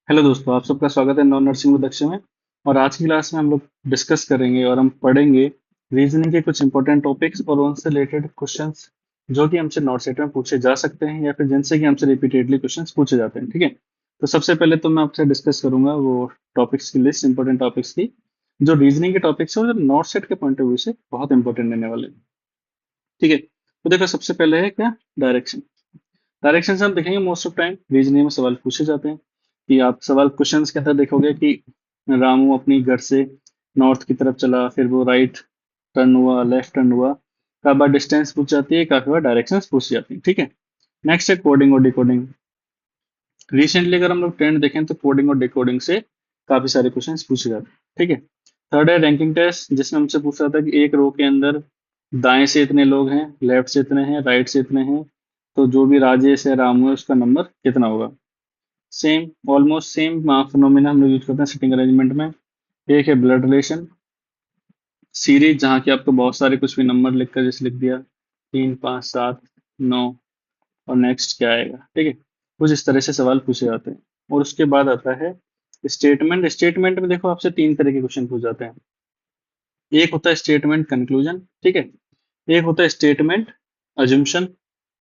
Hello दोस्तों, आप सबका स्वागत है नॉन नर्सिंग विद अक्षय में। और आज की क्लास में हम लोग डिस्कस करेंगे और हम पढ़ेंगे रीजनिंग के कुछ इंपॉर्टेंट टॉपिक्स और उनसे रिलेटेड क्वेश्चंस जो कि हमसे नोट सेट में पूछे जा सकते हैं या फिर जिनसे कि हमसे रिपीटेडली क्वेश्चंस पूछे जाते हैं। ठीक है, तो सबसे पहले तो मैं आपसे डिस्कस करूंगा वो टॉपिक्स की लिस्ट, इंपॉर्टेंट टॉपिक्स की जो रीजनिंग के टॉपिक्स है और जो नोट सेट के पॉइंट ऑफ व्यू से बहुत इंपॉर्टेंट रहने वाले हैं। ठीक है, तो देखो सबसे पहले है क्या, डायरेक्शन। डायरेक्शन से हम देखेंगे मोस्ट ऑफ टाइम रीजनिंग में सवाल पूछे जाते हैं कि आप सवाल क्वेश्चंस के अंदर देखोगे कि रामू अपनी घर से नॉर्थ की तरफ चला, फिर वो राइट टर्न हुआ, लेफ्ट टर्न हुआ। काफी बार डिस्टेंस पूछ जाती है, काफी बार डायरेक्शन पूछ जाती है। ठीक है, नेक्स्ट है कोडिंग और डिकोडिंग। रिसेंटली अगर हम लोग ट्रेंड देखें तो कोडिंग और डिकोडिंग से काफी सारे क्वेश्चंस पूछे जाते हैं। ठीक है, थर्ड है रैंकिंग टेस्ट, जिसमें हमसे पूछा था कि एक रो के अंदर दाएं से इतने लोग हैं, लेफ्ट से इतने हैं, राइट से इतने हैं, तो जो भी राजेश है, रामू है, उसका नंबर कितना होगा। सेम, ऑलमोस्ट सेम फिनोमिना हम लोग यूज करते हैं सिटिंग अरेंजमेंट में। एक है ब्लड रिलेशन सीरीज, जहाँ की आपको बहुत सारे कुछ भी नंबर लिखकर जैसे लिख दिया 3 5 7 9, और नेक्स्ट क्या आएगा। ठीक है, कुछ इस तरह से सवाल पूछे जाते हैं। और उसके बाद आता है स्टेटमेंट। स्टेटमेंट में देखो आपसे तीन तरह के क्वेश्चन पूछ जाते हैं। एक होता है स्टेटमेंट कंक्लूजन, ठीक है, एक होता है स्टेटमेंट अजम्पशन,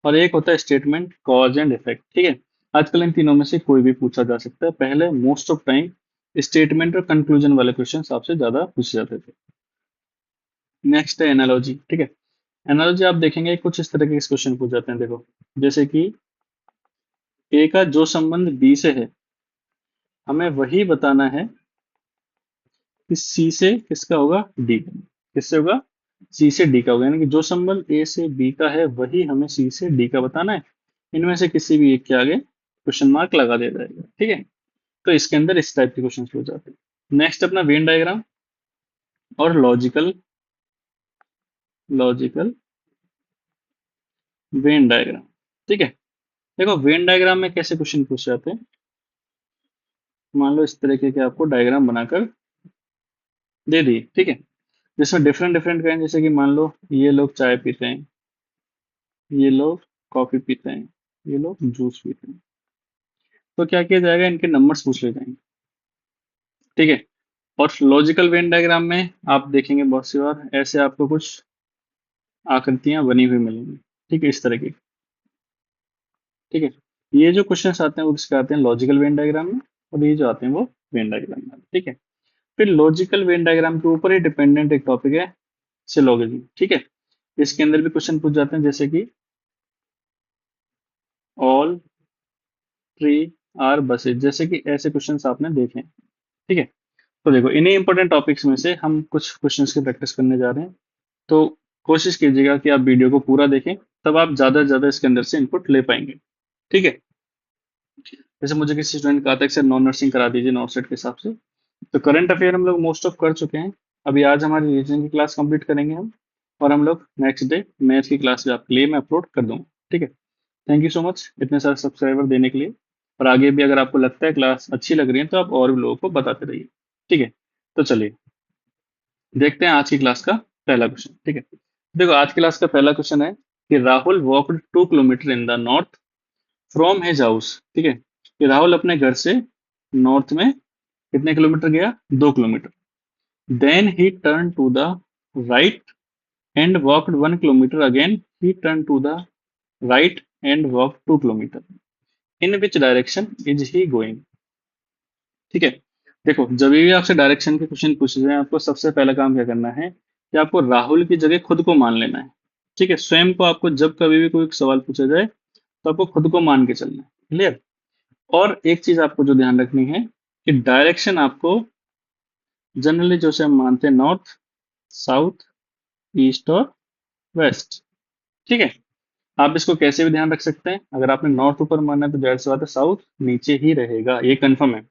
और एक होता है स्टेटमेंट कॉज एंड इफेक्ट। ठीक है, आजकल इन तीनों में से कोई भी पूछा जा सकता है। पहले मोस्ट ऑफ टाइम स्टेटमेंट और कंक्लूजन वाले क्वेश्चन आपसे ज्यादा पूछे जाते थे। नेक्स्ट है एनालॉजी। ठीक है, एनालॉजी आप देखेंगे कुछ इस तरह के क्वेश्चन पूछ जाते हैं। देखो, जैसे कि ए का जो संबंध बी से है, हमें वही बताना है कि सी से किसका होगा, डी का। किससे होगा, सी से डी का होगा। यानी कि जो संबंध ए से बी का है वही हमें सी से डी का बताना है। इनमें से किसी भी एक के आगे क्वेश्चन मार्क लगा दिया जाएगा। ठीक है, तो इसके अंदर इस टाइप के क्वेश्चन पूछ जाते हैं। नेक्स्ट अपना वेन डायग्राम और लॉजिकल लॉजिकल वेन डायग्राम। ठीक है, देखो वेन डायग्राम में कैसे क्वेश्चन पूछ जाते हैं। मान लो इस तरीके के आपको डायग्राम बनाकर दे दिए। ठीक है, जिसमें डिफरेंट डिफरेंट काइंड, जैसे कि मान लो ये लोग चाय पीते हैं, ये लोग कॉफी पीते हैं, ये लोग जूस पीते हैं। तो क्या किया जाएगा, इनके नंबर्स पूछ ले जाएंगे। ठीक है, और लॉजिकल वेन डायग्राम में आप देखेंगे बहुत सी बार ऐसे आपको कुछ आकृतियां बनी हुई मिलेंगी। ठीक है, इस तरह की। ठीक है, ये जो क्वेश्चंस आते हैं वो किसके आते हैं, लॉजिकल वेन डायग्राम में, और ये जो आते हैं वो वेन डायग्राम में। ठीक है, फिर लॉजिकल वेन डायग्राम के ऊपर ही डिपेंडेंट एक टॉपिक है सिलोगिज्म। ठीक है, इसके अंदर भी क्वेश्चन पूछ जाते हैं, जैसे कि ऑल ट्री आर बसेज, जैसे कि ऐसे क्वेश्चंस आपने देखे हैं। ठीक है, तो देखो इन्हीं इंपॉर्टेंट टॉपिक्स में से हम कुछ क्वेश्चंस की प्रैक्टिस करने जा रहे हैं। तो कोशिश कीजिएगा कि आप वीडियो को पूरा देखें, तब आप ज्यादा से ज्यादा इसके अंदर से इनपुट ले पाएंगे। ठीक है, जैसे मुझे किसी स्टूडेंट कहा था कि सर नॉन नर्सिंग करा दीजिए नॉट सेट के हिसाब से। तो करंट अफेयर हम लोग मोस्ट ऑफ कर चुके हैं। अभी आज हमारी रीजनिंग की क्लास कंप्लीट करेंगे हम, और हम लोग नेक्स्ट डे मैथ की क्लास भी आपके लिए मैं अपलोड कर दूंगा। ठीक है, थैंक यू सो मच इतने सारे सब्सक्राइबर देने के लिए। और आगे भी अगर आपको लगता है क्लास अच्छी लग रही है तो आप और भी लोगों को बताते रहिए। ठीक है, तो चलिए देखते हैं आज की क्लास का पहला क्वेश्चन। ठीक है, देखो आज की क्लास का पहला क्वेश्चन है कि Rahul walked 2 kilometre in the north from his house. ठीक है, कि राहुल अपने घर से नॉर्थ में कितने किलोमीटर गया, 2 kilometre. Then he turn to the right and walked 1 kilometre. Again he turn to the right and walk 2 kilometre. In which direction is he going. ठीक है, देखो जब भी आपसे डायरेक्शन के क्वेश्चन पूछे जाए, आपको सबसे पहला काम क्या करना है कि आपको राहुल की जगह खुद को मान लेना है। ठीक है, स्वयं को आपको जब कभी भी कोई सवाल पूछा जाए तो आपको खुद को मान के चलना है। क्लियर। और एक चीज आपको जो ध्यान रखनी है कि डायरेक्शन आपको जनरली जो से हम मानते हैं नॉर्थ, साउथ, ईस्ट और वेस्ट। ठीक है, आप इसको कैसे भी ध्यान रख सकते हैं। अगर आपने नॉर्थ ऊपर माना है तो जाहिर सी बात है साउथ नीचे ही रहेगा, ये कंफर्म है।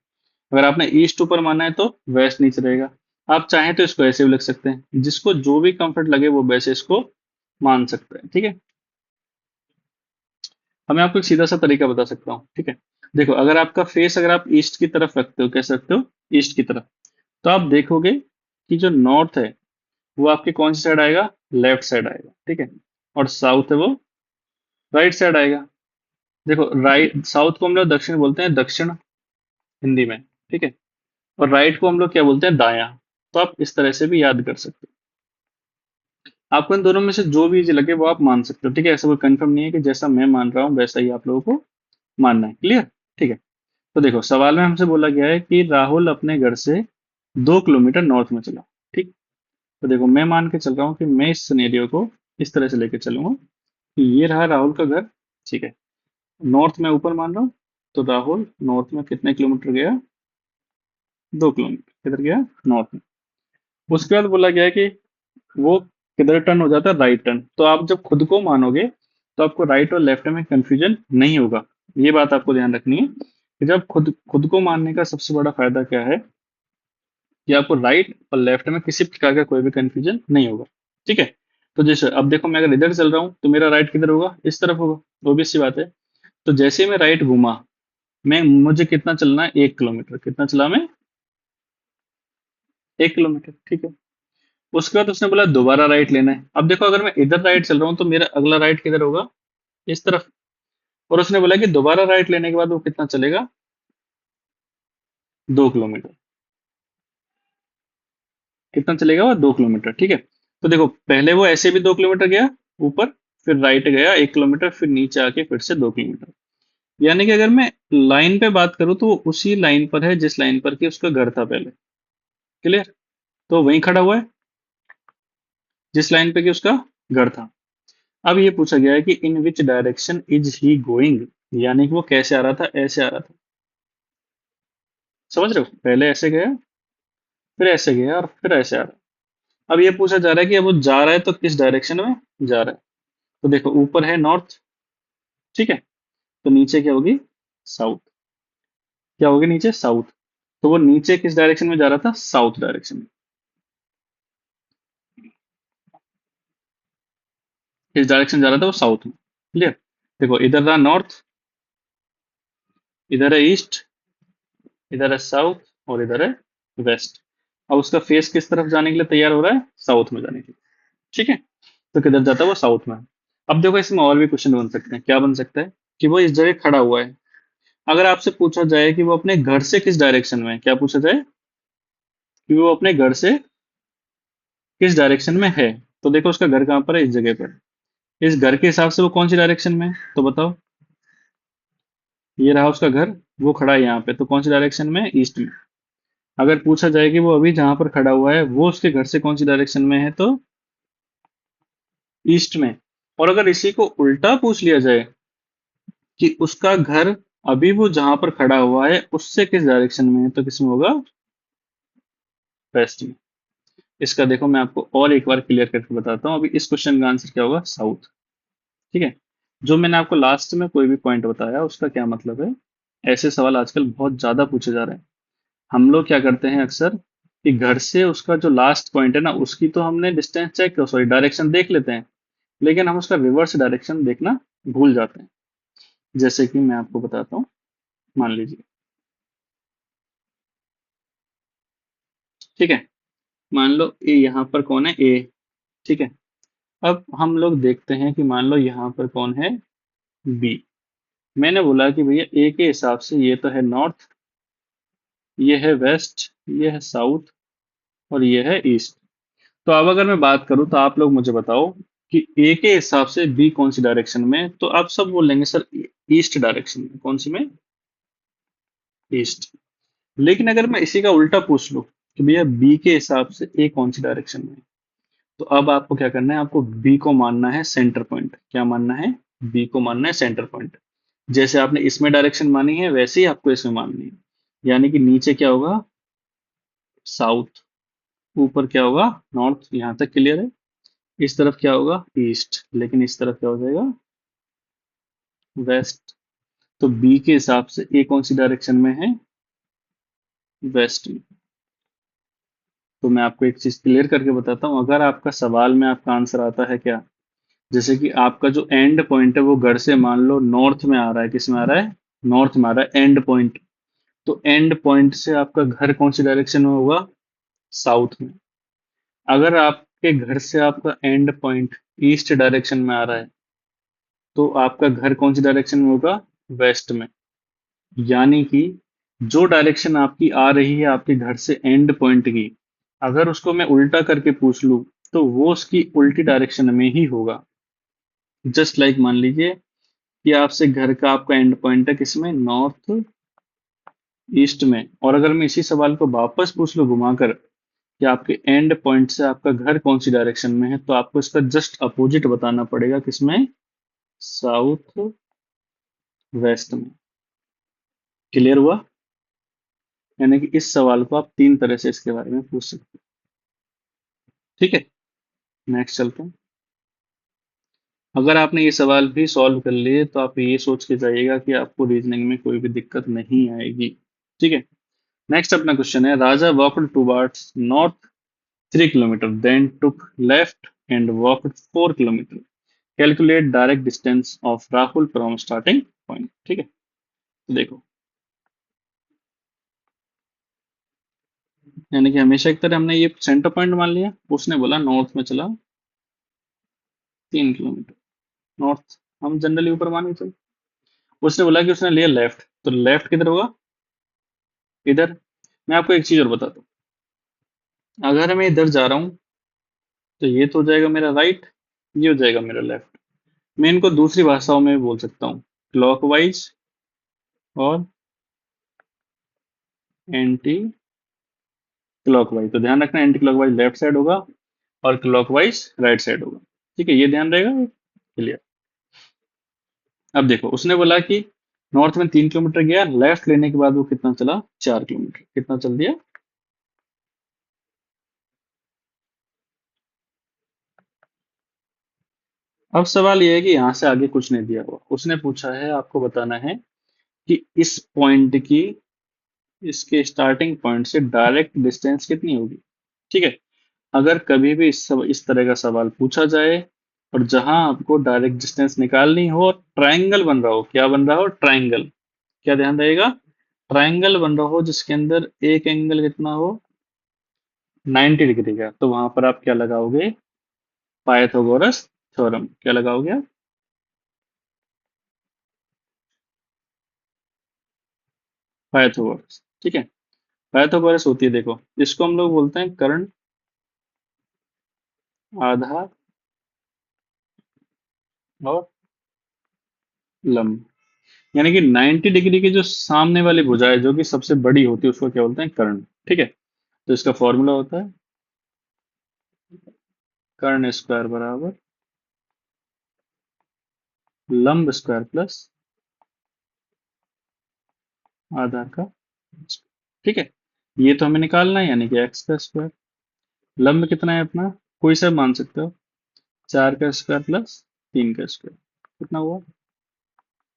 अगर आपने ईस्ट ऊपर माना है तो वेस्ट नीचे रहेगा। आप चाहें तो इसको ऐसे भी लिख सकते हैं, जिसको जो भी कंफर्ट लगे वो वैसे इसको मान सकते हैं। ठीक है, अब मैं आपको एक सीधा सा तरीका बता सकता हूँ। ठीक है, देखो अगर आपका फेस अगर आप ईस्ट की तरफ रखते हो, कैसे रखते हो, ईस्ट की तरफ, तो आप देखोगे कि जो नॉर्थ है वो आपके कौन सी साइड आएगा, लेफ्ट साइड आएगा। ठीक है, और साउथ है वो राइट साइड आएगा। देखो राइट साउथ को हम लोग दक्षिण बोलते हैं, दक्षिण हिंदी में, ठीक है। और राइट को हम लोग क्या बोलते हैं, दायां। तो आप इस तरह से भी याद कर सकते हो। आपको इन दोनों में से जो भी इजी लगे वो आप मान सकते हो, ठीक है। ऐसा कोई कंफर्म नहीं है कि जैसा मैं मान रहा हूँ वैसा ही आप लोगों को मानना है। क्लियर? ठीक है। तो देखो सवाल में हमसे बोला गया है कि राहुल अपने घर से 2 किलोमीटर नॉर्थ में चला। ठीक। तो देखो मैं मान के चल रहा हूँ कि मैं इस सिनेरियो को इस तरह से लेके चलूंगा कि ये रहा राहुल का घर। ठीक है। नॉर्थ में ऊपर मान रहा हूँ। तो राहुल नॉर्थ में कितने किलोमीटर गया? 2 किलोमीटर। किधर गया? नॉर्थ में। उसके बाद बोला गया है कि वो किधर टर्न हो जाता है? Right turn. तो आप जब खुद को मानोगे तो आपको राइट और लेफ्ट में कंफ्यूजन नहीं होगा। ये बात आपको ध्यान रखनी है कि जब खुद खुद को मानने का सबसे बड़ा फायदा क्या है कि आपको राइट और लेफ्ट में किसी प्रकार का कोई भी कंफ्यूजन नहीं होगा। ठीक है। तो जैसे अब देखो मैं अगर इधर चल रहा हूँ तो मेरा राइट किधर होगा? इस तरफ होगा। वो भी सी बात है। तो जैसे ही मैं राइट घूमा, मैं मुझे कितना चलना है? 1 किलोमीटर। कितना चला मैं? 1 किलोमीटर। ठीक है। उसके बाद उसने बोला दोबारा राइट लेना है। अब देखो अगर मैं इधर राइट चल रहा हूँ तो मेरा अगला राइट किधर होगा? इस तरफ। और उसने बोला कि दोबारा राइट लेने के बाद वो कितना चलेगा? 2 किलोमीटर। कितना चलेगा वो? 2 किलोमीटर। ठीक है। तो देखो पहले वो ऐसे भी 2 किलोमीटर गया ऊपर, फिर राइट गया 1 किलोमीटर, फिर नीचे आके फिर से 2 किलोमीटर। यानी कि अगर मैं लाइन पे बात करूं तो वो उसी लाइन पर है जिस लाइन पर कि उसका घर था पहले। क्लियर? तो वहीं खड़ा हुआ है जिस लाइन पे कि उसका घर था। अब ये पूछा गया है कि in which direction is he going, यानी कि वो कैसे आ रहा था? ऐसे आ रहा था। समझ रहे हो? पहले ऐसे गया, फिर ऐसे गया और फिर ऐसे आ रहा है। अब ये पूछा जा रहा है कि अब वो जा रहा है तो किस डायरेक्शन में जा रहा है? तो देखो ऊपर है नॉर्थ। ठीक है। तो नीचे क्या होगी? साउथ। क्या होगी नीचे? साउथ। तो वो नीचे किस डायरेक्शन में जा रहा था? साउथ डायरेक्शन में। किस डायरेक्शन जा रहा था? वो साउथ में। क्लियर? देखो इधर रहा नॉर्थ, इधर है ईस्ट, इधर है साउथ और इधर है वेस्ट। अब उसका फेस किस तरफ जाने के लिए तैयार हो रहा है? साउथ में जाने के लिए। ठीक है। तो किधर जाता है? वो साउथ में। अब देखो इसमें और भी क्वेश्चन बन सकते हैं। क्या बन सकता है? कि वो इस जगह खड़ा हुआ है। अगर आपसे पूछा जाए कि वो अपने घर से किस डायरेक्शन में है, क्या पूछा जाए? कि वो अपने घर से किस डायरेक्शन में है। तो देखो उसका घर कहाँ पर है? इस जगह पर। इस घर के हिसाब से वो कौन सी डायरेक्शन में है? तो बताओ। ये रहा उसका घर, वो खड़ा है यहाँ पे, तो कौन सी डायरेक्शन में है? ईस्ट में। अगर पूछा जाए कि वो अभी जहां पर खड़ा हुआ है वो उसके घर से कौन सी डायरेक्शन में है, तो ईस्ट में। और अगर इसी को उल्टा पूछ लिया जाए कि उसका घर अभी वो जहां पर खड़ा हुआ है उससे किस डायरेक्शन में है, तो किसमें होगा? वेस्ट में। इसका देखो मैं आपको और एक बार क्लियर करके बताता हूँ। अभी इस क्वेश्चन का आंसर क्या होगा? साउथ। ठीक है। जो मैंने आपको लास्ट में कोई भी पॉइंट बताया उसका क्या मतलब है? ऐसे सवाल आजकल बहुत ज्यादा पूछे जा रहे हैं। हम लोग क्या करते हैं अक्सर कि घर से उसका जो लास्ट पॉइंट है ना उसकी तो हमने डिस्टेंस चेक, सॉरी डायरेक्शन देख लेते हैं, लेकिन हम उसका रिवर्स डायरेक्शन देखना भूल जाते हैं। जैसे कि मैं आपको बताता हूँ। मान लीजिए, ठीक है, मान लो ए यहाँ पर कौन है? ए। ठीक है। अब हम लोग देखते हैं कि मान लो यहाँ पर कौन है? बी। मैंने बोला कि भैया ए के हिसाब से ये तो है नॉर्थ, ये है वेस्ट, ये है साउथ और ये है ईस्ट। तो अब अगर मैं बात करूं तो आप लोग मुझे बताओ कि ए के हिसाब से बी कौन सी डायरेक्शन में है? तो आप सब बोलेंगे सर ईस्ट डायरेक्शन में। कौन सी में? ईस्ट। लेकिन अगर मैं इसी का उल्टा पूछ लूं कि भैया बी के हिसाब से ए कौन सी डायरेक्शन में है, तो अब आपको क्या करना है? आपको बी को मानना है सेंटर पॉइंट। क्या मानना है? बी को मानना है सेंटर पॉइंट। जैसे आपने इसमें डायरेक्शन मानी है वैसे ही आपको इसमें माननी है। यानी कि नीचे क्या होगा? साउथ। ऊपर क्या होगा? नॉर्थ। यहां तक क्लियर है? इस तरफ क्या होगा? ईस्ट। लेकिन इस तरफ क्या हो जाएगा? वेस्ट। तो बी के हिसाब से ए कौन सी डायरेक्शन में है? वेस्ट में। तो मैं आपको एक चीज क्लियर करके बताता हूँ। अगर आपका सवाल में आपका आंसर आता है क्या, जैसे कि आपका जो एंड पॉइंट है वो घर से मान लो नॉर्थ में आ रहा है, किस में आ रहा है? नॉर्थ में आ रहा है एंड पॉइंट। तो एंड पॉइंट से आपका घर कौन सी डायरेक्शन में होगा? साउथ में। अगर आपके घर से आपका एंड पॉइंट ईस्ट डायरेक्शन में आ रहा है तो आपका घर कौन सी डायरेक्शन में होगा? वेस्ट में। यानी कि जो डायरेक्शन आपकी आ रही है आपके घर से एंड पॉइंट की, अगर उसको मैं उल्टा करके पूछ लूं तो वो उसकी उल्टी डायरेक्शन में ही होगा। जस्ट लाइक मान लीजिए कि आपसे घर का आपका एंड पॉइंट है किसमें, नॉर्थ ईस्ट में, और अगर मैं इसी सवाल को वापस पूछ लूं घुमाकर कि आपके एंड पॉइंट से आपका घर कौन सी डायरेक्शन में है, तो आपको इसका जस्ट अपोजिट बताना पड़ेगा, किसमें, साउथ वेस्ट में। क्लियर हुआ? यानी कि इस सवाल को आप तीन तरह से इसके बारे में पूछ सकते हैं। ठीक है, नेक्स्ट चलते हैं। अगर आपने ये सवाल भी सॉल्व कर लिए तो आप ये सोच के जाइएगा कि आपको रीजनिंग में कोई भी दिक्कत नहीं आएगी। ठीक है, नेक्स्ट अपना क्वेश्चन है, Raja walked towards north 3 kilometre, then took left and walked 4 kilometre, calculate direct distance of Rahul from starting point. ठीक है, तो देखो, यानी कि हमेशा एक तरह हमने ये सेंटर पॉइंट मान लिया, उसने बोला नॉर्थ में चला 3 किलोमीटर, नॉर्थ हम जनरली ऊपर मान के चले। उसने बोला कि उसने लिया लेफ्ट, तो लेफ्ट किधर होगा, इधर। मैं आपको एक चीज और बताता हूँ, अगर मैं इधर जा रहा हूँ तो ये तो हो जाएगा मेरा राइट, ये हो जाएगा मेरा लेफ्ट। मैं इनको दूसरी भाषाओं में भी बोल सकता हूँ, क्लॉकवाइज और एंटी क्लॉकवाइज। तो ध्यान रखना, एंटी क्लॉकवाइज लेफ्ट साइड होगा और क्लॉकवाइज राइट साइड होगा। ठीक है, ये ध्यान रहेगा, क्लियर। अब देखो, उसने बोला कि नॉर्थ में 3 किलोमीटर गया, लेफ्ट लेने के बाद वो कितना चला, 4 किलोमीटर। कितना चल दिया, अब सवाल ये है कि यहां से आगे कुछ नहीं दिया हुआ, उसने पूछा है आपको बताना है कि इस पॉइंट की, इसके स्टार्टिंग पॉइंट से डायरेक्ट डिस्टेंस कितनी होगी। ठीक है, अगर कभी भी इस तरह का सवाल पूछा जाए और जहां आपको डायरेक्ट डिस्टेंस निकालनी हो और ट्रायंगल बन रहा हो, क्या बन रहा हो, ट्रायंगल, क्या ध्यान रहेगा, ट्रायंगल बन रहा हो जिसके अंदर एक एंगल कितना हो, 90 डिग्री का, तो वहां पर आप क्या लगाओगे, पाइथागोरस थ्योरम। क्या लगाओगे आप, पाइथागोरस। ठीक है, पाइथागोरस होती है, देखो इसको हम लोग बोलते हैं कर्ण, आधार और लंब। यानी कि 90 डिग्री की जो सामने वाली भुजा है, जो कि सबसे बड़ी होती है, उसको क्या बोलते हैं, कर्ण। ठीक है, तो इसका फॉर्मूला होता है कर्ण स्क्वायर बराबर लंब स्क्वायर प्लस आधार का स्क्वायर। ठीक है, ये तो हमें निकालना है, यानी कि एक्स का स्क्वायर। लंब कितना है अपना, कोई सा मान सकते हो, 4 का स्क्वायर प्लस 3 का स्क्वायर, कितना हुआ,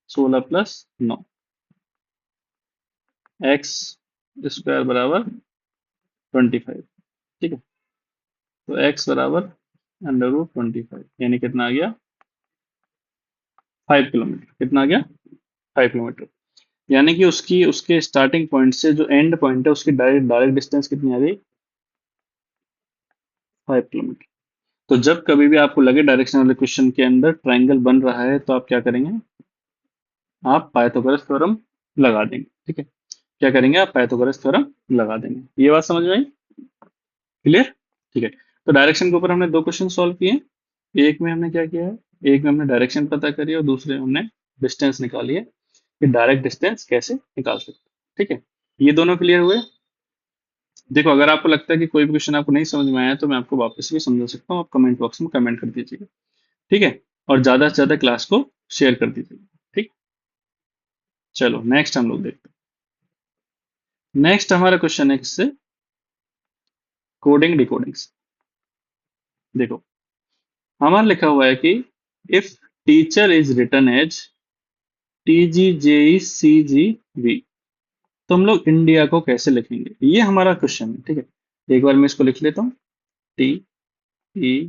16 प्लस 9। एक्स स्क्वायर बराबर 25। ठीक है, तो एक्स बराबर √25, यानी कितना आ गया, 5 किलोमीटर। कितना आ गया, 5 किलोमीटर। यानी कि उसकी, उसके स्टार्टिंग पॉइंट से जो एंड पॉइंट है उसकी डायरेक्ट डायरेक्ट डिस्टेंस कितनी आ गई, 5 किलोमीटर। तो जब कभी भी आपको लगे डायरेक्शन वाले क्वेश्चन के अंदर ट्रायंगल बन रहा है, तो आप क्या करेंगे, आप पाइथागोरस थ्योरम लगा देंगे। ठीक है, क्या करेंगे, आप पाइथागोरस थ्योरम लगा देंगे। ये बात समझ में आई, क्लियर। ठीक है, तो डायरेक्शन के ऊपर हमने दो क्वेश्चन सॉल्व किए। एक में हमने क्या किया है, एक में हमने डायरेक्शन पता करी और दूसरे में हमने डिस्टेंस निकाली है कि डायरेक्ट डिस्टेंस कैसे निकाल सकते हैं। ठीक है, ये दोनों क्लियर हुए। देखो, अगर आपको लगता है कि कोई भी क्वेश्चन आपको नहीं समझ में आया तो मैं आपको वापस भी समझा सकता हूँ, आप कमेंट बॉक्स में कमेंट कर दीजिएगा। ठीक है, और ज्यादा से ज्यादा क्लास को शेयर कर दीजिएगा। ठीक, चलो नेक्स्ट हम लोग देखते हैं। नेक्स्ट हमारा क्वेश्चन है किससे, कोडिंग डिकोडिंग से। देखो, हमारा लिखा हुआ है कि if teacher is written as TGJECGV, तो हम लोग इंडिया को कैसे लिखेंगे, ये हमारा क्वेश्चन है। ठीक है, एक बार मैं इसको लिख लेता हूँ, TEACHER।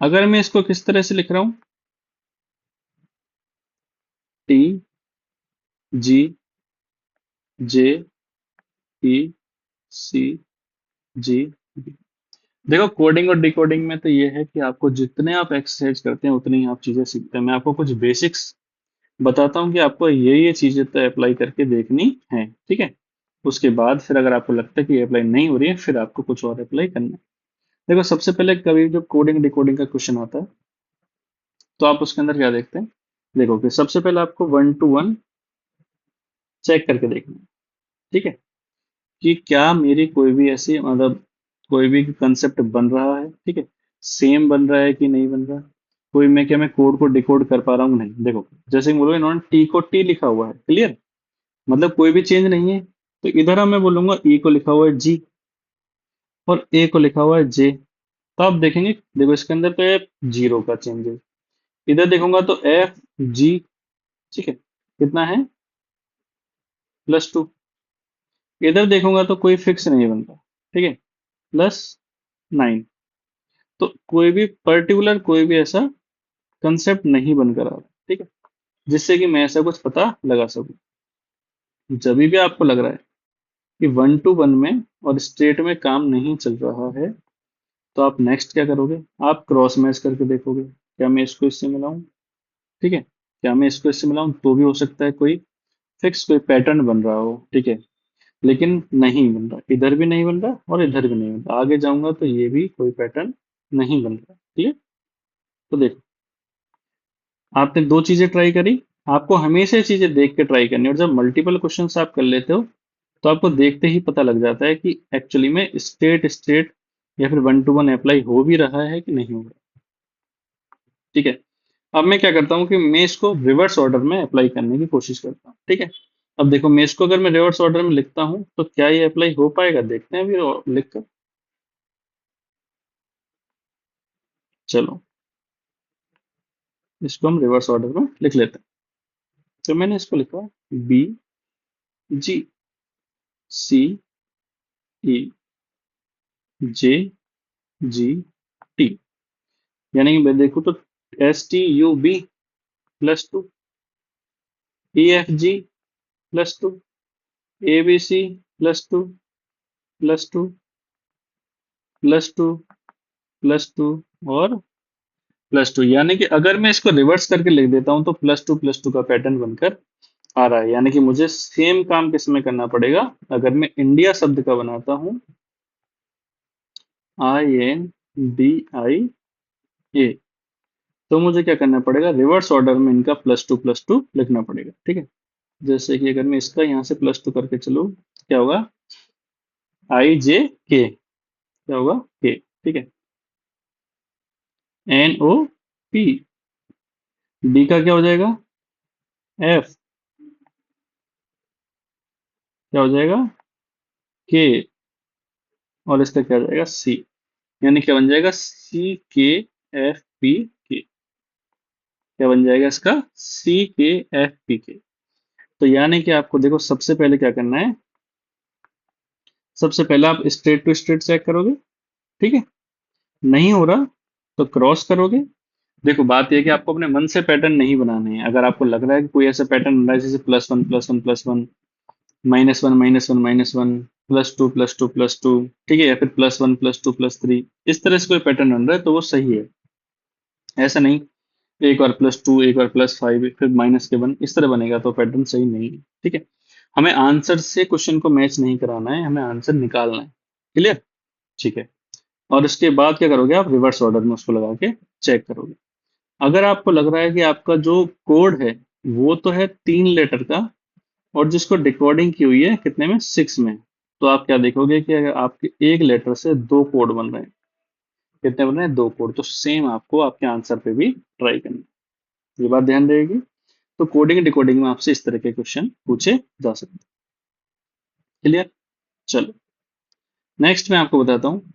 अगर मैं इसको किस तरह से लिख रहा हूँ, TGJECGV, देखो कोडिंग और डिकोडिंग में तो ये है कि आपको जितने आप एक्सरसाइज करते हैं उतनी ही आप चीजें सीखते हैं। मैं आपको कुछ बेसिक्स बताता हूँ कि आपको ये चीजें तो अप्लाई करके देखनी है, ठीक है। उसके बाद फिर अगर आपको लगता है कि अप्लाई नहीं हो रही है, फिर आपको कुछ और अप्लाई करना है। देखो सबसे पहले कभी जब कोडिंग डिकोडिंग का क्वेश्चन आता है तो आप उसके अंदर क्या देखते हैं। देखो कि सबसे पहले आपको 1 to 1 चेक करके देखना है, ठीक है, कि क्या मेरी कोई भी ऐसी मतलब कोई भी कंसेप्ट बन रहा है, ठीक है, सेम बन रहा है कि नहीं बन रहा। कोई मैं क्या मैं कोड को डिकोड कर पा रहा हूँ नहीं। देखो जैसे कि बोलो इन्होंने टी को टी लिखा हुआ है, क्लियर, मतलब कोई भी चेंज नहीं है। तो इधर हम मैं बोलूंगा ई को लिखा हुआ है जी और ए को लिखा हुआ है जे। तो आप देखेंगे, देखो इसके अंदर तो ये जीरो का चेंज है। इधर देखूंगा तो एफ जी, ठीक है, कितना है, +2। इधर देखूंगा तो कोई फिक्स नहीं बनता, ठीक है, +9। तो कोई भी पर्टिकुलर कोई भी ऐसा कंसेप्ट नहीं बनकर आ रहा, ठीक है, जिससे कि मैं ऐसा कुछ पता लगा सकूं। जब भी आपको लग रहा है कि 1 to 1 में और स्टेट में काम नहीं चल रहा है, तो आप नेक्स्ट क्या करोगे, आप क्रॉस मैच करके देखोगे, क्या मैं इसको इससे मिलाऊं, ठीक है, क्या मैं इसको इससे मिलाऊं, तो भी हो सकता है कोई फिक्स कोई पैटर्न बन रहा हो, ठीक है। लेकिन नहीं बन रहा, इधर भी नहीं बन रहा और इधर भी नहीं बन रहा, आगे जाऊंगा तो ये भी कोई पैटर्न नहीं बन रहा, ठीक है। तो देखो आपने दो चीजें ट्राई करी। आपको हमेशा ये चीजें देख के ट्राई करनी है, और जब मल्टीपल क्वेश्चंस आप कर लेते हो तो आपको देखते ही पता लग जाता है कि एक्चुअली में स्टेट स्टेट या फिर 1 to 1 अप्लाई हो भी रहा है कि नहीं हो रहा, ठीक है। अब मैं क्या करता हूँ कि मैं इसको रिवर्स ऑर्डर में अप्लाई करने की कोशिश करता हूँ, ठीक है। अब देखो मैं इसको अगर मैं रिवर्स ऑर्डर में लिखता हूँ तो क्या ये अप्लाई हो पाएगा, देखते हैं फिर लिख कर। चलो इसको हम रिवर्स ऑर्डर में लिख लेते हैं। तो मैंने इसको लिखा बी जी सी ई जे जी टी, यानी कि मैं देखूँ तो STUB +2, EFG +2, ABC +2, +2, +2, +2 और +2। यानी कि अगर मैं इसको रिवर्स करके लिख देता हूं तो +2 +2 का पैटर्न बनकर आ रहा है। यानी कि मुझे सेम काम किस में करना पड़ेगा, अगर मैं इंडिया शब्द का बनाता हूं INDIA, तो मुझे क्या करना पड़ेगा, रिवर्स ऑर्डर में इनका +2 +2 लिखना पड़ेगा, ठीक है। जैसे कि अगर मैं इसका यहाँ से +2 करके चलूँ, क्या होगा, IJK, क्या होगा, के, ठीक है, NOP, डी का क्या हो जाएगा, F, क्या हो जाएगा, के, और इसका क्या हो जाएगा, C। यानी क्या बन जाएगा, CKFPK, क्या बन जाएगा इसका, CKFPK। तो यानी कि आपको देखो सबसे पहले क्या करना है, सबसे पहले आप स्ट्रेट टू स्ट्रेट चेक करोगे, ठीक है, नहीं हो रहा तो क्रॉस करोगे। देखो बात यह है कि आपको अपने मन से पैटर्न नहीं बनाने हैं। अगर आपको लग रहा है कि कोई ऐसा पैटर्न बन रहा है जैसे +1 +1 +1, -1 -1 -1, +2 +2 +2, ठीक है, या फिर +1 +2 +3, इस तरह से कोई पैटर्न बन रहा है तो वो सही है। ऐसा नहीं एक बार +2 एक बार +5 फिर -1 इस तरह बनेगा तो पैटर्न सही नहीं है, ठीक है। हमें आंसर से क्वेश्चन को मैच नहीं कराना है, हमें आंसर निकालना है, क्लियर, ठीक है। और इसके बाद क्या करोगे, आप रिवर्स ऑर्डर में उसको लगा के चेक करोगे। अगर आपको लग रहा है कि आपका जो कोड है वो तो है 3 लेटर का, और जिसको डिकोडिंग की हुई है कितने में, 6 में, तो आप क्या देखोगे कि अगर आपके एक लेटर से दो कोड बन रहे हैं, कितने बन रहे हैं, दो कोड, तो सेम आपको आपके आंसर पे भी ट्राई करना है। ये बात ध्यान रहेगी। तो कोडिंग डिकोडिंग में आपसे इस तरह के क्वेश्चन पूछे जा सकते हैं, क्लियर। चलो नेक्स्ट मैं आपको बताता हूँ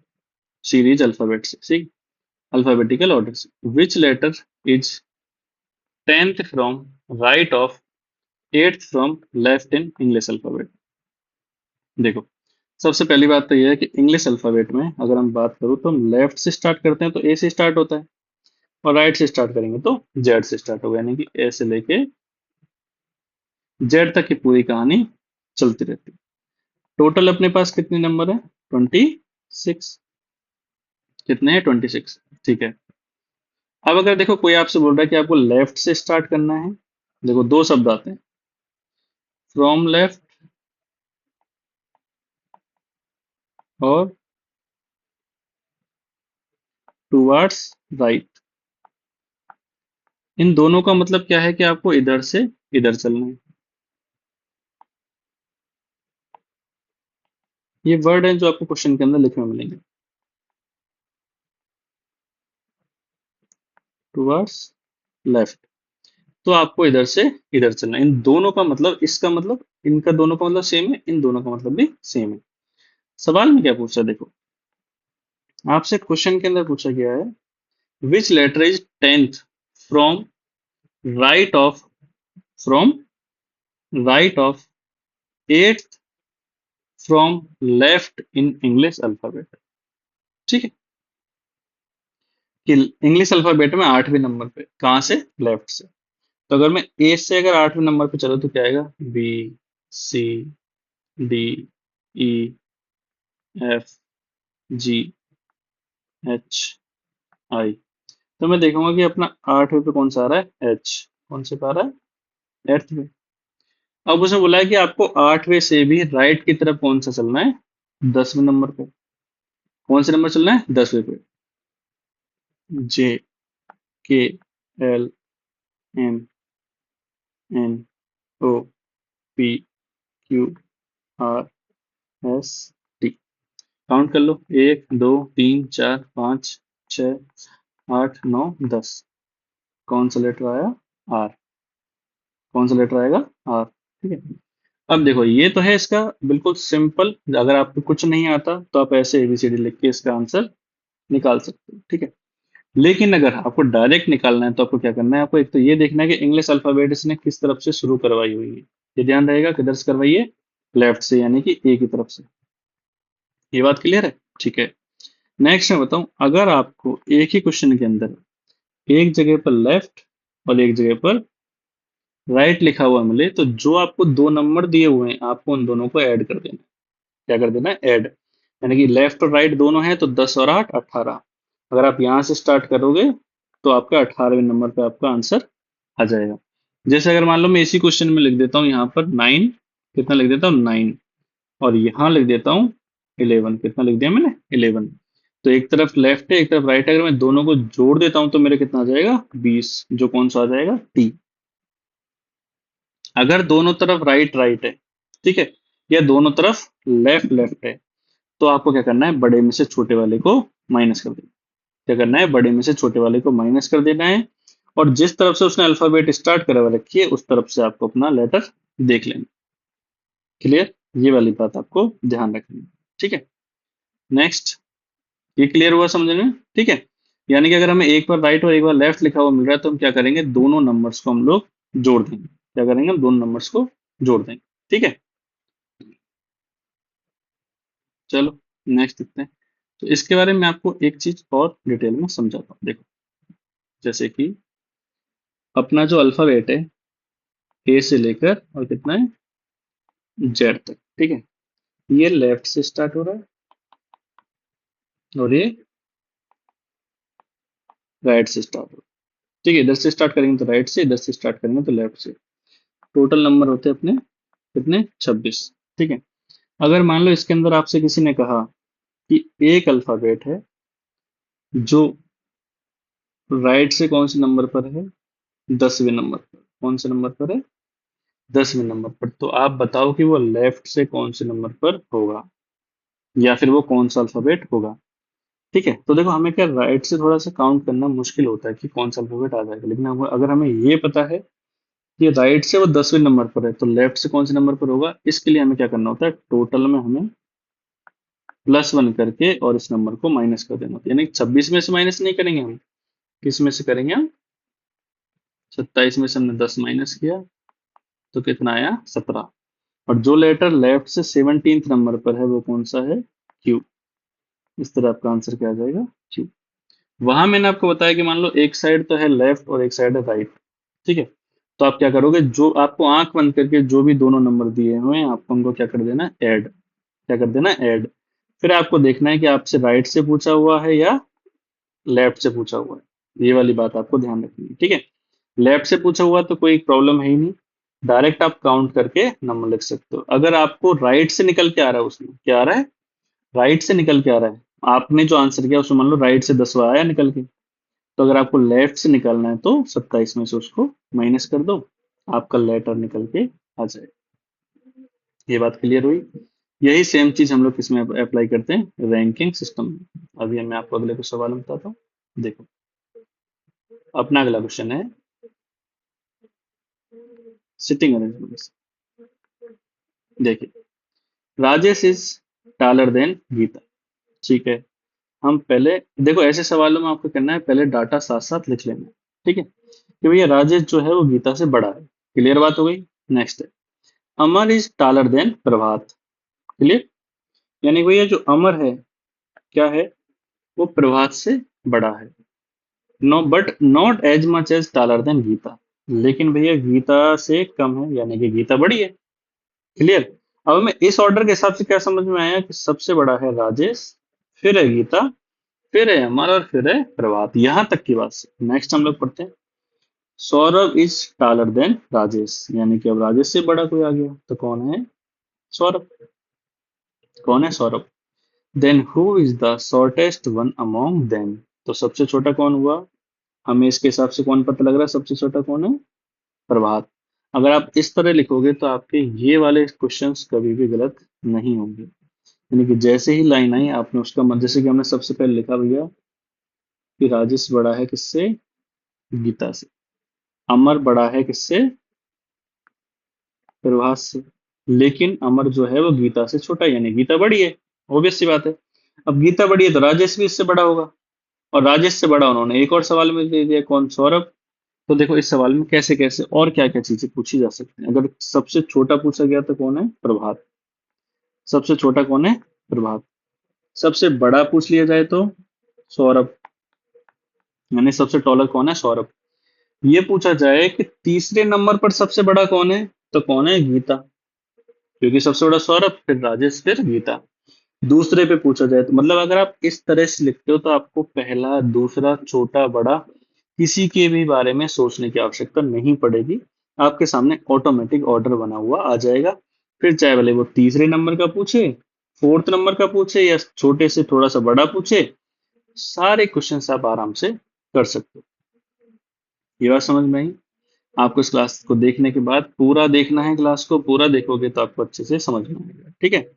सीरीज अल्फाबेट से, ठीक, अल्फाबेटिकल ऑर्डर से। Which letter is 10th from right of 8th from left in English alphabet. देखो सबसे पहली बात तो यह है कि इंग्लिश अल्फाबेट में अगर हम बात करूँ तो हम लेफ्ट से स्टार्ट करते हैं तो ए से स्टार्ट होता है, और राइट से स्टार्ट करेंगे तो जेड से स्टार्ट होगा, यानी कि ए से लेके जेड तक की पूरी कहानी चलती रहती है। टोटल अपने पास कितने नंबर है, 26। कितने हैं? 26। ठीक है। अब अगर देखो कोई आपसे बोल रहा है कि आपको लेफ्ट से स्टार्ट करना है, देखो दो शब्द आते हैं, फ्रॉम लेफ्ट और टुवर्ड्स राइट। इन दोनों का मतलब क्या है कि आपको इधर से इधर चलना है। ये वर्ड है जो आपको क्वेश्चन के अंदर लिखे हुए मिलेंगे, टुवर्ड्स लेफ्ट। तो आपको इधर से इधर चलना है। इन दोनों का मतलब, इसका मतलब, इनका दोनों का मतलब सेम है, इन दोनों का मतलब भी सेम है। सवाल में क्या पूछा देखो, आपसे क्वेश्चन के अंदर पूछा गया है which letter is tenth from right of, from right of eighth from left in English alphabet. ठीक है, कि इंग्लिश अल्फाबेट में 8वें नंबर पे कहां से? लेफ्ट से। तो अगर मैं ए से अगर 8वें नंबर पे चलो तो क्या आएगा? बी, सी, डी, ई, एफ, जी, एच, आई। तो मैं देखूंगा कि अपना 8वें पे कौन सा आ रहा है? एच। कौन से पे आ रहा है? एट्थ में। अब उसने बोला है कि आपको 8वें से भी राइट की तरफ कौन सा चलना है? 10वें नंबर पे। कौन से नंबर चलना है? 10वें पे। J, K, L, M, N, O, P, Q, R, S, T. Count कर लो, 1 2 3 4 5 6 8 9 10। कौन सा लेटर आया? आर। कौन सा लेटर आएगा? आर। ठीक है। अब देखो ये तो है इसका बिल्कुल सिंपल। अगर आपको कुछ नहीं आता तो आप ऐसे एबीसीडी लिख के इसका आंसर निकाल सकते हो। ठीक है। लेकिन अगर आपको डायरेक्ट निकालना है तो आपको क्या करना है? आपको एक तो ये देखना है कि इंग्लिश अल्फाबेट इसने किस तरफ से शुरू करवाई हुई है। ये ध्यान रहेगा किधर से करवाई है? लेफ्ट से, यानी कि ए की तरफ से। ये बात क्लियर है? ठीक है। नेक्स्ट मैं बताऊं, अगर आपको एक ही क्वेश्चन के अंदर एक जगह पर लेफ्ट और एक जगह पर राइट लिखा हुआ मिले, तो जो आपको दो नंबर दिए हुए हैं आपको उन दोनों को ऐड कर देना है। क्या कर देना है? ऐड। यानी कि लेफ्ट और राइट दोनों है तो 10 और 8 18। अगर आप यहां से स्टार्ट करोगे तो आपका 18वें नंबर पे आपका आंसर आ जाएगा। जैसे अगर मान लो मैं इसी क्वेश्चन में लिख देता हूँ यहाँ पर 9, कितना लिख देता हूँ? 9। और यहाँ लिख देता हूँ 11। कितना लिख दिया मैंने? 11। तो एक तरफ लेफ्ट है एक तरफ राइट है, अगर मैं दोनों को जोड़ देता हूँ तो मेरे कितना आ जाएगा? 20। जो कौन सा आ जाएगा? टी। अगर दोनों तरफ राइट राइट है, ठीक है, या दोनों तरफ लेफ्ट लेफ्ट है, तो आपको क्या करना है? बड़े में से छोटे वाले को माइनस कर देना। क्या करना है? बड़े में से छोटे वाले को माइनस कर देना है। और जिस तरफ से उसने अल्फाबेट स्टार्ट करा रखी है उस तरफ से आपको अपना लेटर देख लेना। क्लियर? ये वाली बात आपको ध्यान रखनी है। ठीक है। नेक्स्ट, ये क्लियर हुआ समझने में? ठीक है। यानी कि अगर हमें एक बार राइट और एक बार लेफ्ट लिखा हुआ मिल रहा है तो हम क्या करेंगे? दोनों नंबर्स को हम लोग जोड़ देंगे। क्या करेंगे? हम दोनों नंबर्स को जोड़ देंगे। ठीक है। चलो नेक्स्ट देखते हैं। तो इसके बारे में आपको एक चीज और डिटेल में समझाता हूँ। देखो, जैसे कि अपना जो अल्फाबेट है ए से लेकर और कितना है? जेड तक। ठीक है। ये लेफ्ट से स्टार्ट हो रहा है और ये राइट से स्टार्ट हो रहा है। ठीक है। इधर से स्टार्ट करेंगे तो राइट से, इधर से स्टार्ट करेंगे तो लेफ्ट से। टोटल नंबर होते हैं अपने कितने? 26। ठीक है। अगर मान लो इसके अंदर आपसे किसी ने कहा कि एक अल्फाबेट है जो राइट से कौन से नंबर पर है? 10वें नंबर पर। कौन से नंबर पर है? 10वें नंबर पर। तो आप बताओ कि वो लेफ्ट से कौन से नंबर पर होगा, या फिर वो कौन सा अल्फाबेट होगा। ठीक है। तो देखो हमें क्या राइट से थोड़ा सा काउंट करना मुश्किल होता है कि कौन सा अल्फाबेट आ जाएगा, लेकिन अगर हमें ये पता है कि राइट से वो 10वें नंबर पर है तो लेफ्ट से कौन से नंबर पर होगा, इसके लिए हमें क्या करना होता है? टोटल में हमें +1 करके और इस नंबर को माइनस कर देना होता है। यानी 26 में से माइनस नहीं करेंगे हम, किस में से करेंगे हम? 27 में से हमने 10 माइनस किया तो कितना आया? 17। और जो लेटर लेफ्ट से 17th नंबर पर है वो कौन सा है? क्यू। इस तरह आपका आंसर क्या आ जाएगा? क्यू। वहां मैंने आपको बताया कि मान लो एक साइड तो है लेफ्ट और एक साइड है राइट। ठीक है। तो आप क्या करोगे? जो आपको आंख बंद करके जो भी दोनों नंबर दिए हुए हैं आपको उनको क्या कर देना? ऐड। क्या कर देना? ऐड। फिर आपको देखना है कि आपसे राइट से पूछा हुआ है या लेफ्ट से पूछा हुआ है, ये वाली बात आपको ध्यान रखनी है, ठीक है। लेफ्ट से पूछा हुआ तो कोई प्रॉब्लम है ही नहीं, डायरेक्ट आप काउंट करके नंबर लिख सकते हो। अगर आपको राइट से निकल के आ रहा है, उसमें क्या आ रहा है, राइट से निकल के आ रहा है, आपने जो आंसर किया उसमें मान लो राइट से 10वां आया निकल के, तो अगर आपको लेफ्ट से निकालना है तो 27 में से उसको माइनस कर दो, आपका लेटर निकल के आ जाए। ये बात क्लियर हुई। यही सेम चीज हम लोग किसमें अप्लाई करते हैं, रैंकिंग सिस्टम में। अभी मैं आपको अगले कुछ सवाल में बताता हूँ। देखो, अपना अगला क्वेश्चन है सिटिंग अरेंजमेंट। देखिए, Rajesh is taller than Geeta, ठीक है। हम पहले देखो, ऐसे सवालों में आपको करना है पहले डाटा साथ साथ लिख लेना है, ठीक है, कि भैया राजेश जो है वो गीता से बड़ा है। क्लियर बात हो गई। नेक्स्ट है, Amar is taller than Prabhat. Clear, यानी भैया जो अमर है क्या है, वो प्रभात से बड़ा है। No but not as much as taller than Geeta, लेकिन भैया गीता से कम है, यानी कि गीता बड़ी है। क्लियर। अब हमें इस ऑर्डर के हिसाब से क्या समझ में आया कि सबसे बड़ा है राजेश, फिर है गीता, फिर है अमर और फिर है प्रभात, यहां तक की बात से। नेक्स्ट हम लोग पढ़ते हैं, Saurabh is taller than Rajesh, यानी कि अब राजेश से बड़ा कोई आ गया तो कौन है, सौरभ। कौन है, Saurabh. Then who is the shortest one among them, तो सबसे छोटा कौन हुआ, हमें इसके हिसाब से कौन पता लग रहा है सबसे छोटा कौन है, प्रभात। अगर आप इस तरह लिखोगे तो आपके ये वाले क्वेश्चंस कभी भी गलत नहीं होंगे। यानी कि जैसे ही लाइन आई आपने उसका मतलब, जैसे कि हमने सबसे पहले लिखा भैया कि राजेश बड़ा है किससे, गीता से। अमर बड़ा है किससे, प्रभास से। लेकिन अमर जो है वो गीता से छोटा है, यानी गीता बड़ी है। ऑब्वियस सी बात है। अब गीता बड़ी है तो राजेश भी इससे बड़ा होगा, और राजेश से बड़ा उन्होंने एक और सवाल में दे दिया, कौन, सौरभ। तो देखो इस सवाल में कैसे कैसे और क्या क्या चीजें पूछी जा सकती हैं। अगर सबसे छोटा पूछा गया तो कौन है, प्रभात। सबसे छोटा कौन है, प्रभात। सबसे बड़ा पूछ लिया जाए तो सौरभ, यानी सबसे टॉलर कौन है, सौरभ। ये पूछा जाए कि तीसरे नंबर पर सबसे बड़ा कौन है, तो कौन है, गीता, क्योंकि सबसे बड़ा सौरभ, फिर राजेश, फिर गीता। दूसरे पे पूछा जाए तो मतलब अगर आप इस तरह से लिखते हो तो आपको पहला दूसरा छोटा बड़ा किसी के भी बारे में सोचने की आवश्यकता नहीं पड़ेगी। आपके सामने ऑटोमेटिक ऑर्डर बना हुआ आ जाएगा। फिर चाहे भले वो तीसरे नंबर का पूछे, फोर्थ नंबर का पूछे, या छोटे से थोड़ा सा बड़ा पूछे, सारे क्वेश्चंस आप आराम से कर सकते हो। ये बात समझ में आई। आपको इस क्लास को देखने के बाद पूरा देखना है, क्लास को पूरा देखोगे तो आपको अच्छे से समझ में आएगा, ठीक है।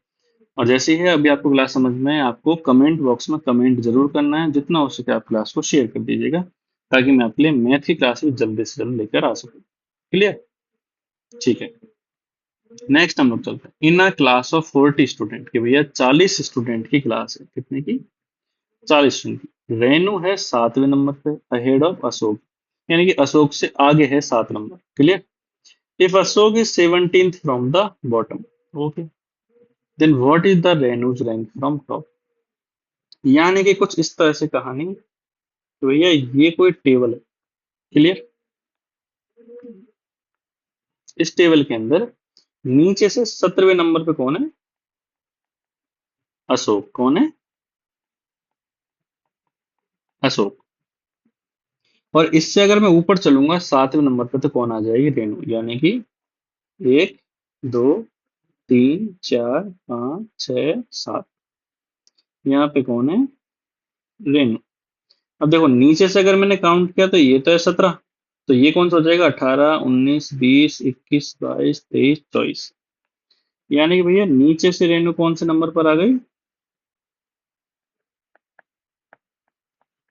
और जैसे ही है अभी आपको क्लास समझ में आए, आपको कमेंट बॉक्स में कमेंट जरूर करना है, जितना हो सके आप क्लास को शेयर कर दीजिएगा, ताकि मैं आपके लिए मैथ की क्लास भी जल्दी से जल्द लेकर आ सकूं। क्लियर, ठीक है। नेक्स्ट हम लोग चलते हैं, इन अ क्लास ऑफ 40 स्टूडेंट, की भैया 40 स्टूडेंट की क्लास है, कितने की, 40 स्टूडेंट की। रेनू है 7वें नंबर पे, अहेड ऑफ अशोक, यानी कि अशोक से आगे है 7 number. Clear. If Ashok is 17th from the bottom, okay, then what is the Renu's rank from top. यानी कि कुछ इस तरह से कहानी, तो भैया ये कोई टेबल है। क्लियर। इस टेबल के अंदर नीचे से 17वें नंबर पे कौन है, अशोक। कौन है, अशोक। और इससे अगर मैं ऊपर चलूंगा 7वें नंबर पे तो कौन आ जाएगी, रेणु, यानी कि 1 2 3 4 5 6 7, यहाँ पे कौन है, रेणु। अब देखो नीचे से अगर मैंने काउंट किया तो ये तो है 17, तो ये कौन सा हो जाएगा, 18 19 20 21 22 23 24। यानी कि भैया नीचे से रेणु कौन से नंबर पर आ गई,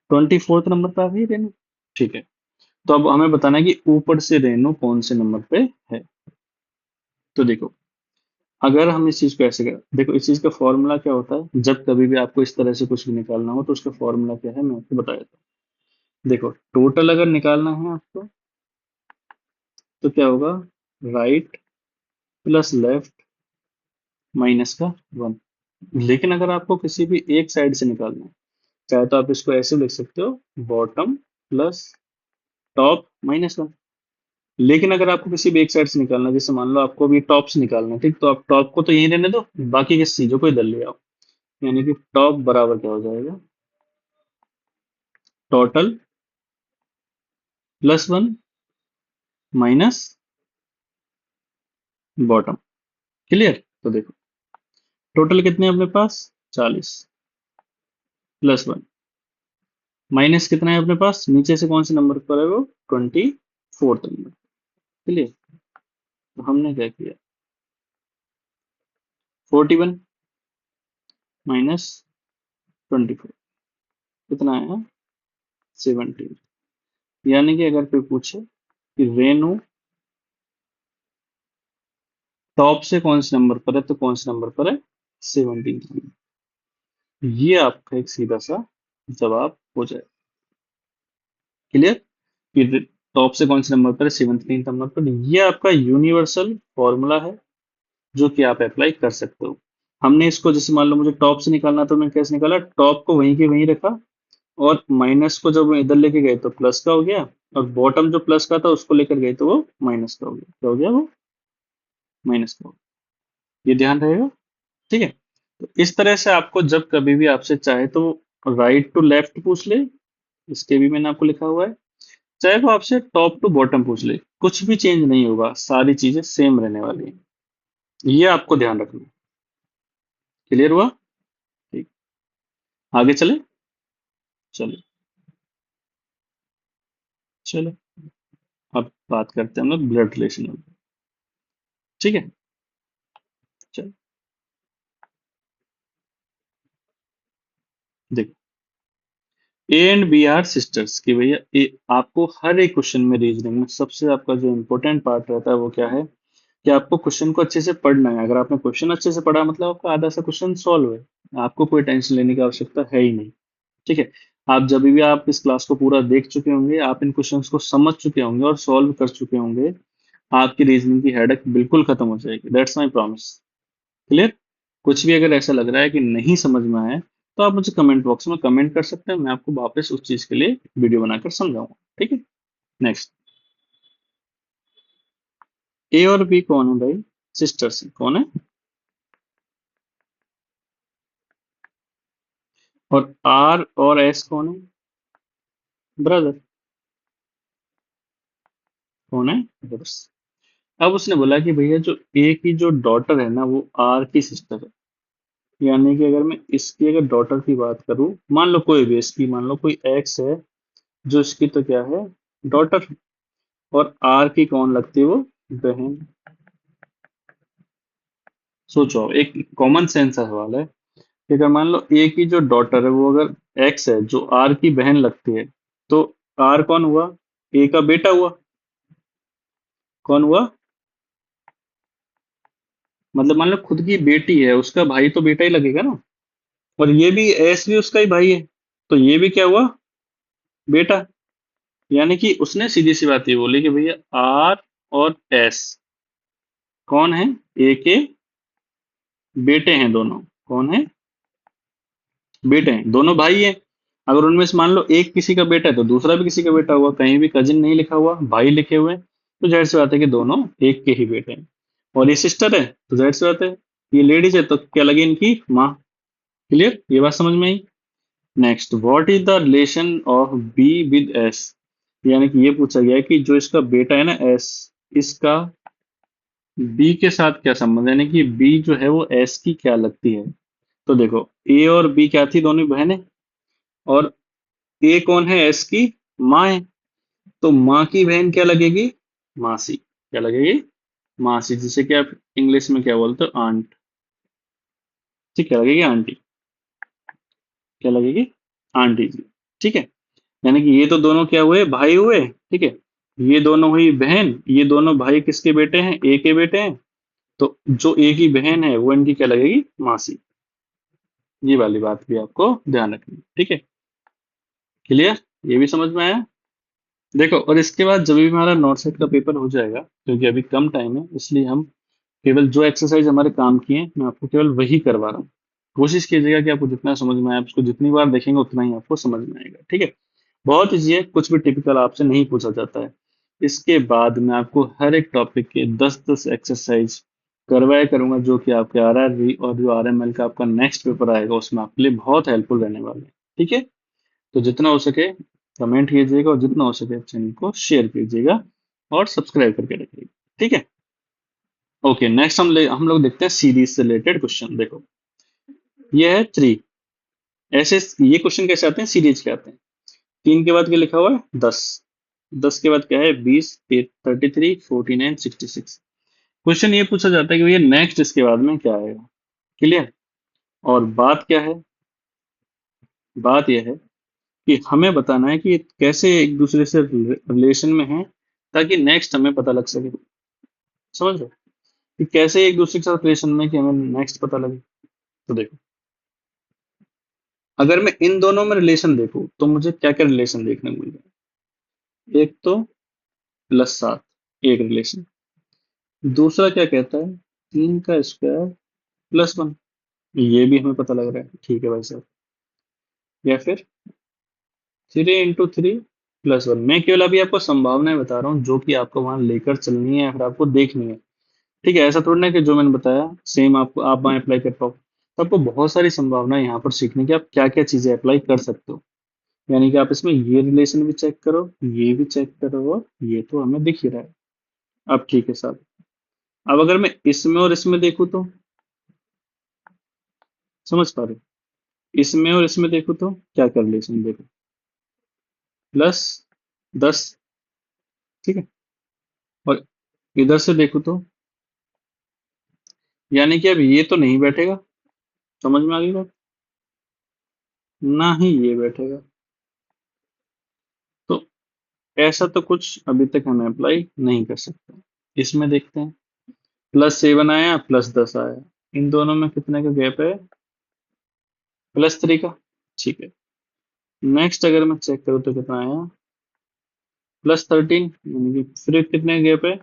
24th नंबर पे आ गई रेणु। ठीक है। तो अब हमें बताना है कि ऊपर से रेणु कौन से नंबर पे है। तो देखो, अगर हम इस चीज को ऐसे करें, देखो इस चीज का फॉर्मूला क्या होता है, जब कभी भी आपको इस तरह से कुछ भी निकालना हो तो उसका फॉर्मूला क्या है मैं आपको बता देता हूँ। देखो टोटल अगर निकालना है आपको तो क्या होगा, राइट प्लस लेफ्ट माइनस का 1। लेकिन अगर आपको किसी भी एक साइड से निकालना है, चाहे तो आप इसको ऐसे लिख सकते हो, बॉटम प्लस टॉप माइनस 1। लेकिन अगर आपको किसी भी एक साइड से निकालना है, जैसे मान लो आपको अभी टॉप से निकालना है, ठीक, तो आप टॉप को तो यहीं रहने दो, बाकी की चीजों को इधर ले आओ। यानी कि टॉप बराबर क्या हो जाएगा, टोटल +1 माइनस बॉटम। क्लियर? तो देखो टोटल कितने हैं अपने पास, 40 +1 माइनस कितना है अपने पास, नीचे से कौन से नंबर पर है वो, 24th नंबर। क्लियर? तो हमने क्या किया, 41 माइनस 24 कितना आया, 17। यानी कि अगर कोई पूछे कि रेनू टॉप से कौन से नंबर पर है, तो कौन से नंबर पर है, 17। ये आपका एक सीधा सा जवाब हो जाए। क्लियर? कि टॉप से कौन से नंबर पर है, 17 नंबर पर। ये आपका यूनिवर्सल फॉर्मूला है जो कि आप अप्लाई कर सकते हो। हमने इसको जैसे मान लो मुझे टॉप से निकालना, तो मैं कैसे निकाला, टॉप को वहीं के वहीं रखा और माइनस को जब इधर लेके गए तो प्लस का हो गया, और बॉटम जो प्लस का था उसको लेकर गए तो वो माइनस का हो गया। क्या हो गया, वो माइनस का हो गया। ये ध्यान रहेगा। ठीक है? तो इस तरह से आपको जब कभी भी आपसे चाहे तो राइट टू लेफ्ट पूछ ले, इसके भी मैंने आपको लिखा हुआ है, चाहे वो आपसे टॉप टू बॉटम पूछ ले, कुछ भी चेंज नहीं होगा, सारी चीजें सेम रहने वाली हैं। ये आपको ध्यान रखना है। क्लियर हुआ? ठीक। आगे चले, चलिए चलो अब बात करते हैं हम लोग ब्लड रिलेशन में। ठीक है, चलो देखो, A and B are sisters कि भैया आपको हर एक क्वेश्चन में, रीजनिंग में सबसे आपका जो इम्पोर्टेंट पार्ट रहता है वो क्या है, कि आपको क्वेश्चन को अच्छे से पढ़ना है। अगर आपने क्वेश्चन अच्छे से पढ़ा मतलब आपका आधा सा क्वेश्चन सॉल्व है, आपको कोई टेंशन लेने की आवश्यकता है ही नहीं। ठीक है? आप जब भी आप इस क्लास को पूरा देख चुके होंगे, आप इन क्वेश्चंस को समझ चुके होंगे और सॉल्व कर चुके होंगे, आपकी रीजनिंग की हेडेक बिल्कुल खत्म हो जाएगी। That's my promise. क्लियर? कुछ भी अगर ऐसा लग रहा है कि नहीं समझ में आया, तो आप मुझे कमेंट बॉक्स में कमेंट कर सकते हैं, मैं आपको वापस उस चीज के लिए वीडियो बनाकर समझाऊंगा। ठीक है? नेक्स्ट, ए और बी कौन है भाई, सिस्टर्स कौन है, और आर और एस कौन है, ब्रदर। कौन है, ब्रदर्स। अब उसने बोला कि भैया जो ए की जो डॉटर है ना वो आर की सिस्टर है। यानी कि अगर मैं इसकी अगर डॉटर की बात करूं, मान लो कोई भी इसकी, मान लो कोई एक्स है जो इसकी तो क्या है, डॉटर, और आर की कौन लगती है, वो बहन। सोचो, एक कॉमन सेंस का सवाल है कि अगर मान लो ए की जो डॉटर है वो अगर एक्स है जो आर की बहन लगती है, तो आर कौन हुआ, ए का बेटा हुआ। कौन हुआ, मतलब मान लो खुद की बेटी है, उसका भाई तो बेटा ही लगेगा ना, और ये भी एस भी उसका ही भाई है, तो ये भी क्या हुआ, बेटा। यानी कि उसने सीधी सी बात ये बोली कि भैया आर और एस कौन है, ए के बेटे हैं दोनों। कौन है, बेटे हैं, दोनों भाई हैं। अगर उनमें से मान लो एक किसी का बेटा है तो दूसरा भी किसी का बेटा हुआ, कहीं भी कजिन नहीं लिखा हुआ, भाई लिखे हुए हैं, तो जाहिर सी बात है कि दोनों एक के ही बेटे हैं। और ये सिस्टर है तो जाहिर सी बात है ये लेडीज है, तो क्या लगे इनकी माँ। क्लियर? ये बात समझ में आई। Next, what is the relation of B with S. यानी कि ये पूछा गया है कि जो इसका बेटा है ना एस, इसका बी के साथ क्या संबंध है, यानी कि बी जो है वो एस की क्या लगती है। तो देखो, ए और बी क्या थी, दोनों बहन है, और ए कौन है, एस की माँ है, तो माँ की बहन क्या लगेगी, मासी। क्या लगेगी, मासी, जिसे क्या इंग्लिश में क्या बोलते हो, आंट। ठीक, क्या लगेगी, आंटी। क्या लगेगी, आंटी जी। ठीक है? यानी कि ये तो दोनों क्या हुए, भाई हुए। ठीक है? ये दोनों हुई बहन, ये दोनों भाई किसके बेटे हैं, ए के बेटे हैं, तो जो ए की बहन है वो इनकी क्या लगेगी, मासी। ये वाली बात भी आपको ध्यान रखनी है। ठीक है? क्लियर? ये भी समझ में आया। देखो, और इसके बाद जब भी हमारा नॉट सेट का पेपर हो जाएगा, क्योंकि अभी कम टाइम है, इसलिए हम केवल जो एक्सरसाइज हमारे काम की है मैं आपको केवल वही करवा रहा हूँ। कोशिश कीजिएगा कि आपको जितना समझ में आए, आप उसको जितनी बार देखेंगे उतना ही आपको समझ में आएगा। ठीक है? बहुत ईजी है, कुछ भी टिपिकल आपसे नहीं पूछा जाता है। इसके बाद मैं आपको हर एक टॉपिक के 10-10 एक्सरसाइज करवाया करूंगा, जो कि आपके आरआरबी और जो आरएमएल का आपका नेक्स्ट पेपर आएगा उसमें आपके लिए बहुत हेल्पफुल रहने वाले हैं। ठीक है? तो जितना हो सके कमेंट कीजिएगा और जितना हो सके चैनल को शेयर कीजिएगा और सब्सक्राइब करके रखिएगा। ठीक है। ओके, नेक्स्ट हम लोग देखते हैं सीरीज से रिलेटेड क्वेश्चन। देखो, ये है 3। ऐसे ये क्वेश्चन कैसे आते हैं, सीरीज के आते हैं। 3 के बाद क्या लिखा हुआ है, 10। 10 के बाद क्या है, 20, 33, 49, 66। क्वेश्चन ये पूछा जाता है कि भैया नेक्स्ट इसके बाद में क्या आएगा। क्लियर। और बात क्या है, बात यह है कि हमें बताना है कि ये कैसे एक दूसरे से रिलेशन में है, ताकि नेक्स्ट हमें पता लग सके। समझ रहे हो कि कैसे एक दूसरे के साथ रिलेशन में, कि हमें नेक्स्ट पता लगे। तो देखो, अगर मैं इन दोनों में रिलेशन देखूं तो मुझे क्या क्या रिलेशन देखने को मिल रहा है। एक तो +7, एक रिलेशन। दूसरा क्या कहता है, 3 का स्क्वायर +1, ये भी हमें पता लग रहा है, ठीक है भाई साहब। या फिर 3 × 3 +1। मैं केवल अभी आपको संभावनाएं बता रहा हूँ जो कि आपको वहां लेकर चलनी है या फिर आपको देखनी है। ठीक है, ऐसा थोड़ी ना कि जो मैंने बताया सेम आपको आप वहां अप्लाई कर पाओ। तो आपको बहुत सारी संभावनाएं यहाँ पर सीखने की, आप क्या क्या चीजें अप्लाई कर सकते हो। यानी कि आप इसमें ये रिलेशन भी चेक करो, ये भी चेक करो, और ये तो हमें दिख ही रहा है। अब ठीक है साहब, अब अगर मैं इसमें और इसमें देखूँ तो, समझ पा रहे हो? इसमें और इसमें देखूँ तो क्या क्या रिलेशन देखो, +10। ठीक है। और इधर से देखूँ तो, यानी कि अब ये तो नहीं बैठेगा। समझ में आ गई बात, ना ही ये बैठेगा। तो ऐसा तो कुछ अभी तक हमें अप्लाई नहीं कर सकते। इसमें देखते हैं, +7 आया, +10 आया, इन दोनों में कितने का गैप है, +3 का। ठीक है। नेक्स्ट अगर मैं चेक करूँ तो कितना आया, +13, यानी कि फिर कितने का गैप है,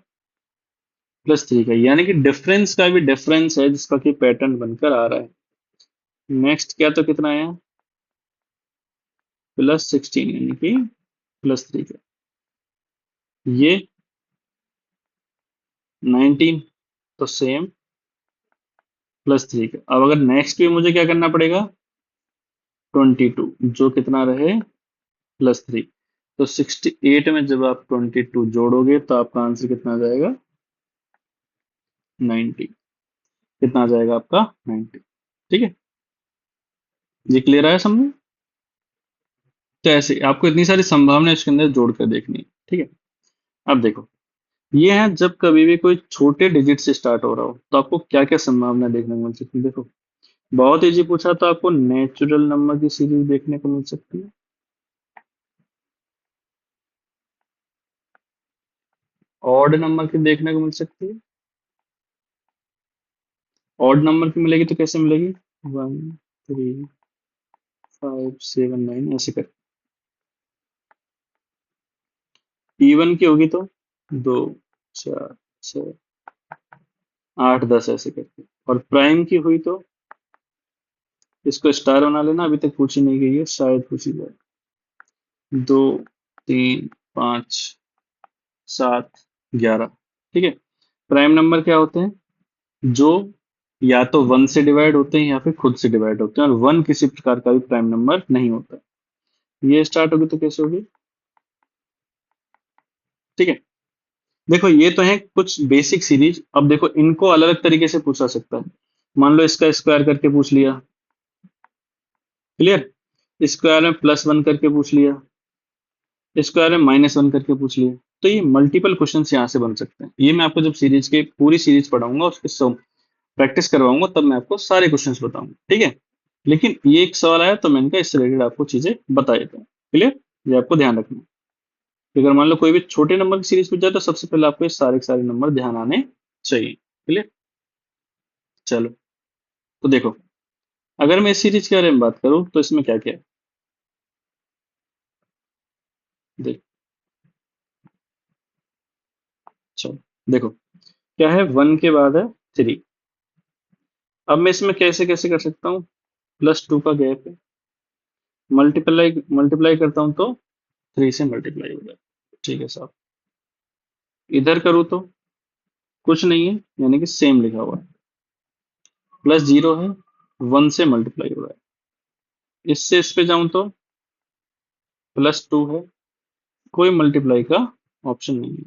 +3 का। यानी कि डिफरेंस का भी डिफरेंस है जिसका कि पैटर्न बनकर आ रहा है। नेक्स्ट क्या, तो कितना आया, +16, यानी कि +3 का। ये 19, तो सेम +3 का। अब अगर नेक्स्ट भी मुझे क्या करना पड़ेगा, 22, जो कितना रहे, +3। तो 68 में जब आप 22 जोड़ोगे तो आपका आंसर कितना आ जाएगा, 90। कितना आ जाएगा आपका, 90। ठीक है, ये क्लियर आया समझ। तो ऐसे आपको इतनी सारी संभावनाएं इसके अंदर जोड़कर देखनी है। ठीक है। अब देखो, ये है जब कभी भी कोई छोटे डिजिट से स्टार्ट हो रहा हो तो आपको क्या क्या संभावना देखने को मिल सकती है। देखो, बहुत इजी पूछा तो आपको नेचुरल नंबर की सीरीज देखने को मिल सकती है, ऑड नंबर की देखने को मिल सकती है। ऑड नंबर की मिलेगी तो कैसे मिलेगी, 1, 3, 5, 7, 9 ऐसे कर। इवन की होगी तो 2, 4, 6, 8, 10 ऐसे करके। और प्राइम की हुई तो इसको स्टार बना लेना, अभी तक पूछी नहीं गई है, शायद पूछी जाए। 2, 3, 5, 7, 11। ठीक है। प्राइम नंबर क्या होते हैं, जो या तो 1 से डिवाइड होते हैं या फिर खुद से डिवाइड होते हैं, और 1 किसी प्रकार का भी प्राइम नंबर नहीं होता। ये स्टार्ट होगी तो कैसे होगी। ठीक है। देखो, ये तो है कुछ बेसिक सीरीज। अब देखो, इनको अलग अलग तरीके से पूछा सकता है। मान लो इसका स्क्वायर करके पूछ लिया, क्लियर। स्क्वायर में +1 करके पूछ लिया, स्क्वायर में -1 करके पूछ लिया। तो ये मल्टीपल क्वेश्चन यहाँ से बन सकते हैं। ये मैं आपको जब सीरीज के पूरी सीरीज पढ़ाऊंगा, उसके प्रैक्टिस करवाऊंगा, तब मैं आपको सारे क्वेश्चंस बताऊंगा। ठीक है। लेकिन ये एक सवाल आया तो मैंने कहा इससे रिलेटेड आपको चीजें बता देता हूँ। क्लियर। ये आपको ध्यान रखना है कि अगर मान लो कोई भी छोटे नंबर की सीरीज पूछ जाए तो सबसे पहले आपको ये सारे के सारे नंबर ध्यान आने चाहिए। क्लियर। चलो, तो देखो, अगर मैं इस सीरीज के बारे में बात करूं तो इसमें क्या क्या है, देख। चलो, देखो, क्या है, 1 के बाद है 3। अब मैं इसमें कैसे कैसे कर सकता हूँ, +2 का गैप है, मल्टीप्लाई मल्टीप्लाई करता हूँ तो 3 से मल्टीप्लाई हो जाए। ठीक है साहब। इधर करूँ तो कुछ नहीं है, यानी कि सेम लिखा हुआ है, +0 है, 1 से मल्टीप्लाई हो रहा है। इससे इस पे जाऊं तो +2 है, कोई मल्टीप्लाई का ऑप्शन नहीं है।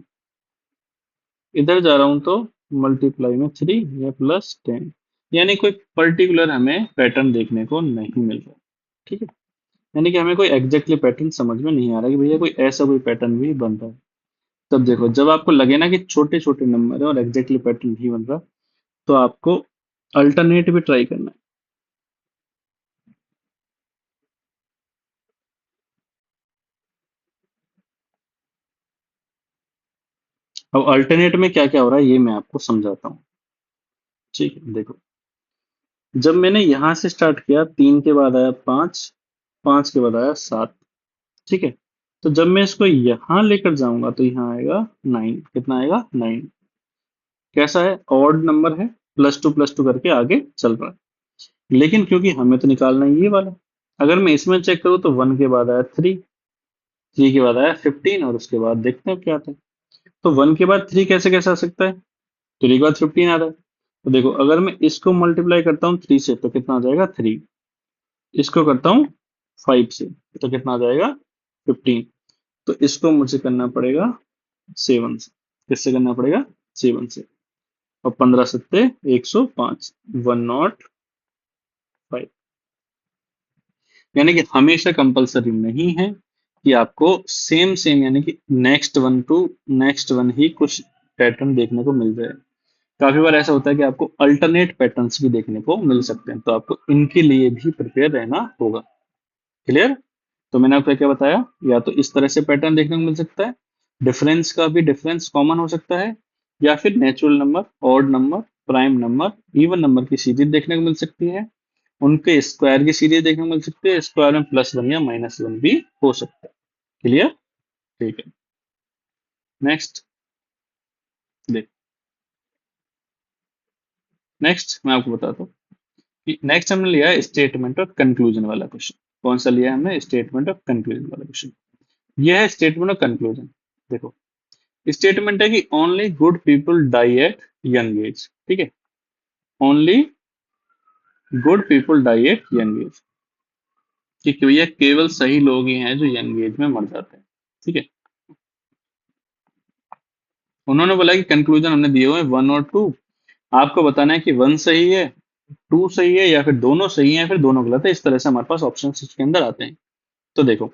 इधर जा रहा हूं तो मल्टीप्लाई में 3 या +10, यानी कोई पर्टिकुलर हमें पैटर्न देखने को नहीं मिल रहा। ठीक है, यानी कि हमें कोई एग्जैक्टली पैटर्न समझ में नहीं आ रहा कि भैया कोई ऐसा कोई पैटर्न भी बन रहा है। तब देखो, जब आपको लगे ना कि छोटे छोटे नंबर है और एग्जैक्टली पैटर्न नहीं बन रहा, तो आपको अल्टरनेट भी ट्राई करना है। अब अल्टरनेट में क्या क्या हो रहा है ये मैं आपको समझाता हूँ। ठीक है, देखो, जब मैंने यहां से स्टार्ट किया, 3 के बाद आया 5, 5 के बाद आया 7। ठीक है, तो जब मैं इसको यहां लेकर जाऊंगा तो यहाँ आएगा 9। कितना आएगा? 9। कैसा है? ऑड नंबर है, +2 करके आगे चल रहा है। लेकिन क्योंकि हमें तो निकालना है ये वाला, अगर मैं इसमें चेक करूँ तो 1 के बाद आया 3, 3 के बाद आया 15, और उसके बाद देखते हैं क्या आता है। तो 1 के बाद 3 कैसे कैसे आ सकता है? 3 के बाद 15 आ रहा है। तो देखो, अगर मैं इसको मल्टीप्लाई करता हूँ 3 से तो कितना आ जाएगा? 3। इसको करता हूँ 5 से तो कितना आ जाएगा? 15। तो इसको मुझे करना पड़ेगा 7 से। किससे करना पड़ेगा? 7 से। और 15 सत्ते 105, 105। यानी कि हमेशा कंपलसरी नहीं है कि आपको सेम सेम, यानी कि next one to next one ही कुछ पैटर्न देखने को मिल जाए। काफी बार ऐसा होता है कि आपको अल्टरनेट पैटर्न्स भी देखने को मिल सकते हैं, तो आपको इनके लिए भी प्रिपेयर रहना होगा। क्लियर? तो मैंने आपको क्या बताया, या तो इस तरह से पैटर्न देखने को मिल सकता है, डिफरेंस का भी डिफरेंस कॉमन हो सकता है, या फिर natural number, odd number, prime number, even number की सीरीज देखने को मिल सकती है, उनके स्क्वायर की सीरीज देखने को मिल सकती है, स्क्वायर में +1 या -1 भी हो सकता है। क्लियर? ठीक है, नेक्स्ट देख। नेक्स्ट मैं आपको बताता हूँ कि नेक्स्ट हमने लिया है स्टेटमेंट ऑफ कंक्लूजन वाला क्वेश्चन। कौन सा लिया है हमने? स्टेटमेंट ऑफ कंक्लूजन वाला क्वेश्चन। यह है स्टेटमेंट ऑफ कंक्लूजन। देखो, स्टेटमेंट है कि only good people die at young age. ठीक है, only good people die at young age, कि भैया केवल सही लोग ही हैं जो यंग एज में मर जाते हैं। ठीक है, उन्होंने बोला कि कंक्लूजन हमने दिए हुए हैं 1 और 2, आपको बताना है कि 1 सही है, 2 सही है, या फिर दोनों सही है, या फिर दोनों गलत है। इस तरह से हमारे पास ऑप्शन इसके अंदर आते हैं। तो देखो,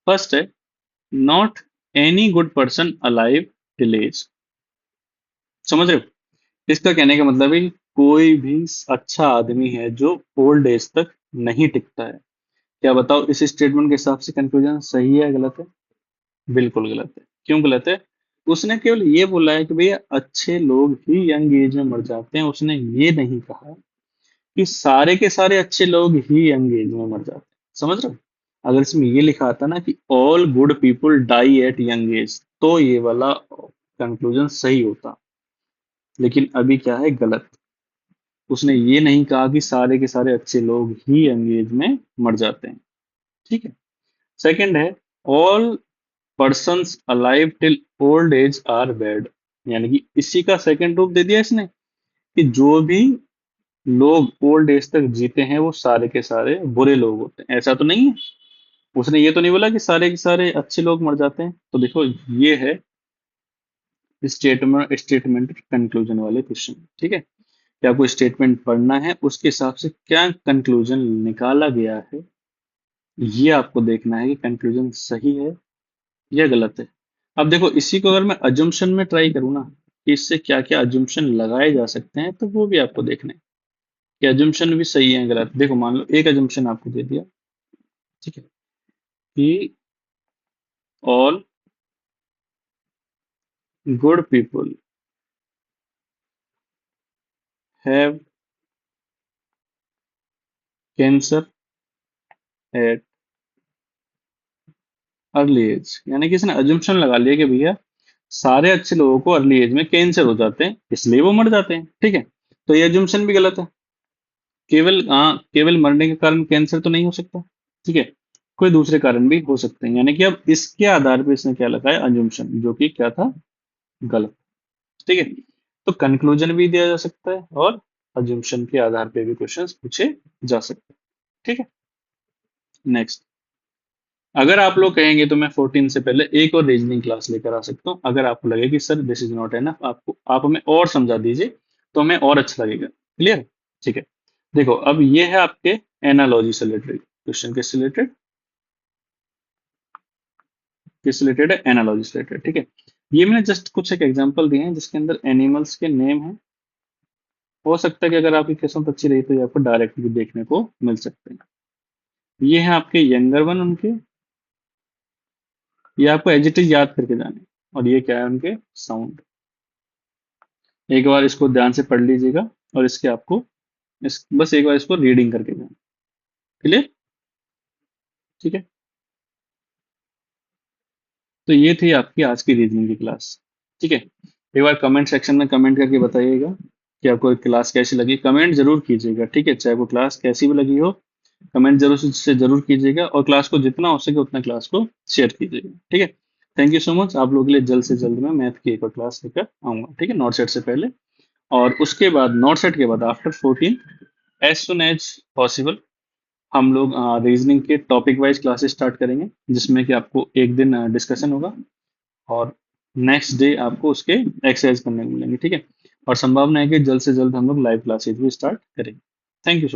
फर्स्ट है, not any good person alive till as. समझ रहे हो? इसका कहने का मतलब है कि कोई भी अच्छा आदमी है जो ओल्ड एज तक नहीं टिकता है। क्या बताओ, इस स्टेटमेंट के हिसाब से कंक्लूजन सही है या गलत है? बिल्कुल गलत है। क्यों गलत है? उसने केवल ये बोला है कि भैया अच्छे लोग ही यंग एज में मर जाते हैं, उसने ये नहीं कहा कि सारे के सारे अच्छे लोग ही यंग एज में मर जाते हैं। समझ रहे हो? अगर इसमें ये लिखा आता ना कि all good people die at young age, तो ये वाला कंक्लूजन सही होता। लेकिन अभी क्या है? गलत। उसने ये नहीं कहा कि सारे के सारे अच्छे लोग ही यंग एज में मर जाते हैं। ठीक है, सेकंड है, all persons alive till old age are bad. यानी कि इसी का सेकंड रूप दे दिया इसने, कि जो भी लोग ओल्ड एज तक जीते हैं वो सारे के सारे बुरे लोग होते हैं। ऐसा तो नहीं है। उसने ये तो नहीं बोला कि सारे के सारे अच्छे लोग मर जाते हैं। तो देखो, ये है स्टेटमेंट कंक्लूजन वाले क्वेश्चन। ठीक है, कि आपको स्टेटमेंट पढ़ना है, उसके हिसाब से क्या कंक्लूजन निकाला गया है, ये आपको देखना है कि कंक्लूजन सही है या गलत है। अब देखो, इसी को अगर मैं अजम्पशन में ट्राई करूँ ना, कि इससे क्या क्या अजम्पशन लगाए जा सकते हैं, तो वो भी आपको देखना है कि अजम्पशन भी सही है गलत। देखो, मान लो एक अजम्पशन आपको दे दिया, ठीक है, कि all good people have cancer at early age. यानी कि इसने अजम्पशन लगा लिया कि भैया सारे अच्छे लोगों को अर्ली एज में कैंसर हो जाते हैं, इसलिए वो मर जाते हैं। ठीक है, तो ये अजम्पशन भी गलत है। केवल मरने के कारण कैंसर तो नहीं हो सकता। ठीक है, कोई दूसरे कारण भी हो सकते हैं। यानी कि अब इसके आधार पर इसने क्या लगाया? अजम्पशन, जो कि क्या था? गलत। ठीक है, तो कंक्लूजन भी दिया जा सकता है और अजम्पशन के आधार पे भी क्वेश्चंस पूछे जा सकते हैं। ठीक है, नेक्स्ट। अगर आप लोग कहेंगे तो मैं 14 से पहले एक और रीजनिंग क्लास लेकर आ सकता हूँ, अगर आपको लगे कि sir this is not enough, आपको आप हमें और समझा दीजिए तो हमें और अच्छा लगेगा। क्लियर? ठीक है। देखो अब ये है आपके एनालॉजी से रिलेटेड क्वेश्चन, किससे रिलेटेड है? एनालॉजी से रिलेटेड। ठीक है। ये मैंने जस्ट कुछ एक एग्जांपल दिए हैं जिसके अंदर एनिमल्स के नेम है। हो सकता है कि अगर आपकी किस्मत अच्छी रही तो ये आपको डायरेक्ट भी देखने को मिल सकते हैं। ये है आपके यंगर वन उनके, ये आपको एडजेक्टिव याद करके जाने, और ये क्या है उनके साउंड। एक बार इसको ध्यान से पढ़ लीजिएगा और इसके आपको बस एक बार इसको रीडिंग करके जाना। क्लियर? ठीक है। तो ये थी आपकी आज की रीजनिंग की क्लास। ठीक है। एक बार कमेंट सेक्शन में कमेंट करके बताइएगा कि आपको क्लास कैसी लगी। कमेंट जरूर कीजिएगा, ठीक है, चाहे वो क्लास कैसी भी लगी हो, कमेंट जरूर से जरूर कीजिएगा, और क्लास को जितना हो सके उतना क्लास को शेयर कीजिएगा। ठीक है। Thank you so much. आप लोगों के लिए जल्द से जल्द मैं मैथ की एक और क्लास लेकर आऊंगा, ठीक है, नॉट सेट से पहले। और उसके बाद नॉट सेट के बाद after 14, as soon as possible, हम लोग रीजनिंग के टॉपिक वाइज क्लासेस स्टार्ट करेंगे, जिसमें कि आपको एक दिन डिस्कशन होगा और नेक्स्ट डे आपको उसके एक्सरसाइज करने को मिलेंगे। ठीक है। और संभावना है कि जल्द से जल्द हम लोग लाइव क्लासेज भी स्टार्ट करेंगे। Thank you.